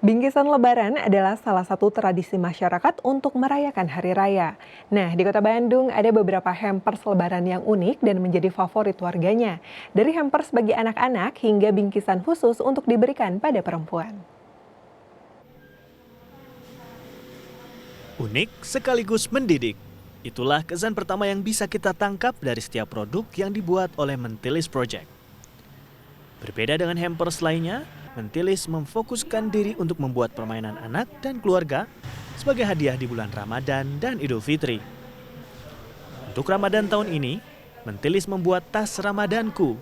Bingkisan Lebaran adalah salah satu tradisi masyarakat untuk merayakan Hari Raya. Nah, di Kota Bandung ada beberapa hampers Lebaran yang unik dan menjadi favorit warganya. Dari hampers bagi anak-anak hingga bingkisan khusus untuk diberikan pada perempuan. Unik sekaligus mendidik. Itulah kesan pertama yang bisa kita tangkap dari setiap produk yang dibuat oleh Mentilis Project. Berbeda dengan hampers lainnya, Mentilis memfokuskan diri untuk membuat permainan anak dan keluarga sebagai hadiah di bulan Ramadan dan Idul Fitri. Untuk Ramadan tahun ini, Mentilis membuat tas Ramadanku,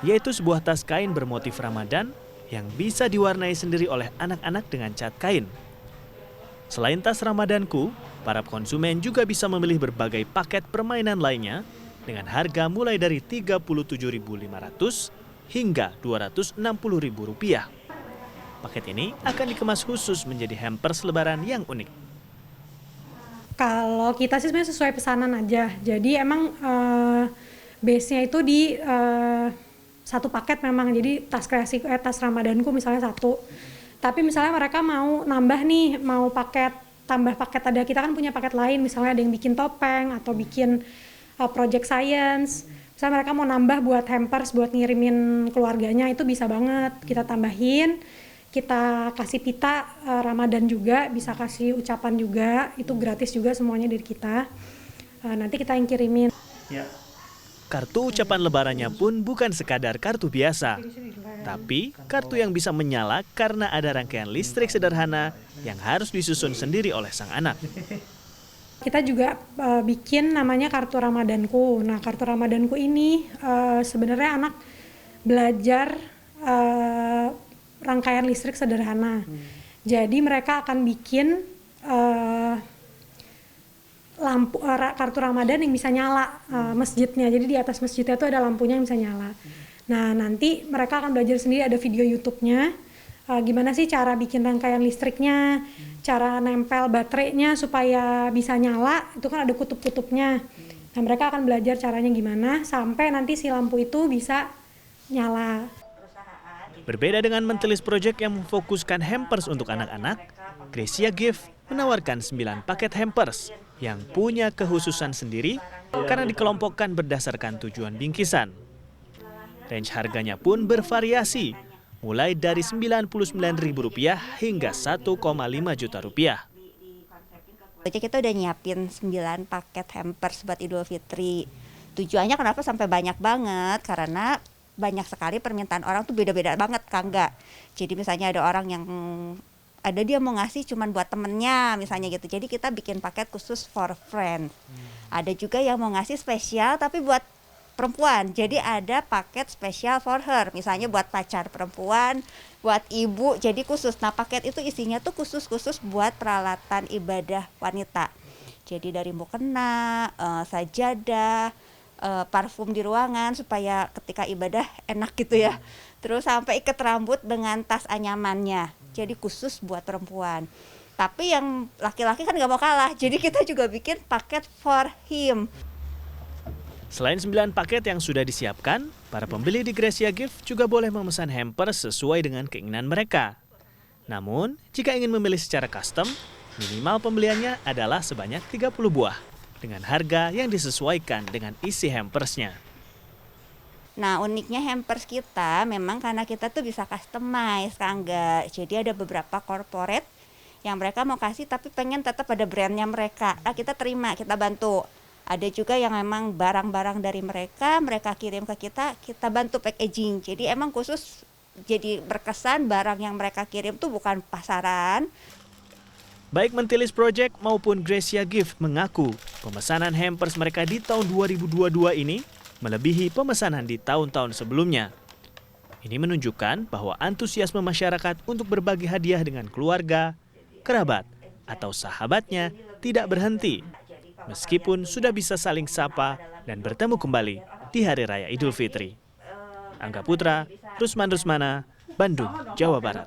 yaitu sebuah tas kain bermotif Ramadan yang bisa diwarnai sendiri oleh anak-anak dengan cat kain. Selain tas Ramadanku, para konsumen juga bisa memilih berbagai paket permainan lainnya dengan harga mulai dari Rp37.500 hingga Rp260.000. Paket ini akan dikemas khusus menjadi hampers Lebaran yang unik. Kalau kita sih sebenarnya sesuai pesanan aja. Jadi emang base-nya itu di satu paket memang. Jadi tas tas Ramadanku misalnya satu. Tapi misalnya mereka mau nambah nih, mau tambah paket, ada kita kan punya paket lain, misalnya ada yang bikin topeng atau bikin project science. Misalnya mereka mau nambah buat hampers, buat ngirimin keluarganya, itu bisa banget. Kita tambahin, kita kasih pita Ramadan juga, bisa kasih ucapan juga, itu gratis juga semuanya dari kita. Nanti kita yang kirimin. Ya. Kartu ucapan lebarannya pun bukan sekadar kartu biasa, tapi kartu yang bisa menyala karena ada rangkaian listrik sederhana yang harus disusun sendiri oleh sang anak. Kita juga bikin namanya kartu Ramadanku. Nah, kartu Ramadanku ini sebenarnya anak belajar rangkaian listrik sederhana. Jadi mereka akan bikin lampu kartu Ramadan yang bisa nyala masjidnya. Jadi di atas masjidnya itu ada lampunya yang bisa nyala. Nah, nanti mereka akan belajar sendiri, ada video YouTube-nya. Gimana sih cara bikin rangkaian listriknya, cara nempel baterainya supaya bisa nyala, itu kan ada kutub-kutubnya. Nah, mereka akan belajar caranya gimana sampai nanti si lampu itu bisa nyala. Berbeda dengan Mentilis Project yang memfokuskan hampers untuk anak-anak, Gracia Gift menawarkan 9 paket hampers yang punya kekhususan sendiri karena dikelompokkan berdasarkan tujuan bingkisan. Range harganya pun bervariasi, mulai dari Rp99.000 hingga Rp1,5 juta. Jadi kita udah nyiapin 9 paket hampers buat Idul Fitri. Tujuannya kenapa sampai banyak banget? Karena banyak sekali permintaan orang tuh beda-beda banget, Kak, enggak. Jadi misalnya ada orang yang dia mau ngasih cuman buat temennya misalnya gitu. Jadi kita bikin paket khusus for friend. Ada juga yang mau ngasih spesial tapi buat perempuan. Jadi ada paket spesial for her. Misalnya buat pacar perempuan, buat ibu, jadi khusus. Nah, paket itu isinya tuh khusus buat peralatan ibadah wanita. Jadi dari mukena, sajadah, parfum di ruangan supaya ketika ibadah enak gitu ya. Terus sampai ikat rambut dengan tas anyamannya. Jadi khusus buat perempuan. Tapi yang laki-laki kan gak mau kalah. Jadi kita juga bikin paket for him. Selain 9 paket yang sudah disiapkan, para pembeli di Gracia Gift juga boleh memesan hampers sesuai dengan keinginan mereka. Namun, jika ingin memilih secara custom, minimal pembeliannya adalah sebanyak 30 buah dengan harga yang disesuaikan dengan isi hampersnya. Nah, uniknya hampers kita memang karena kita tuh bisa customize, Kak Angga. Jadi ada beberapa corporate yang mereka mau kasih tapi pengen tetap ada brandnya mereka. Nah, kita terima, kita bantu. Ada juga yang memang barang-barang dari mereka kirim ke kita bantu packaging. Jadi emang khusus jadi berkesan barang yang mereka kirim tuh bukan pasaran. Baik Mentilis Project maupun Gracia Gift mengaku pemesanan hampers mereka di tahun 2022 ini melebihi pemesanan di tahun-tahun sebelumnya. Ini menunjukkan bahwa antusiasme masyarakat untuk berbagi hadiah dengan keluarga, kerabat, atau sahabatnya tidak berhenti, meskipun sudah bisa saling sapa dan bertemu kembali di Hari Raya Idul Fitri. Angga Putra, Rusman Rusmana, Bandung, Jawa Barat.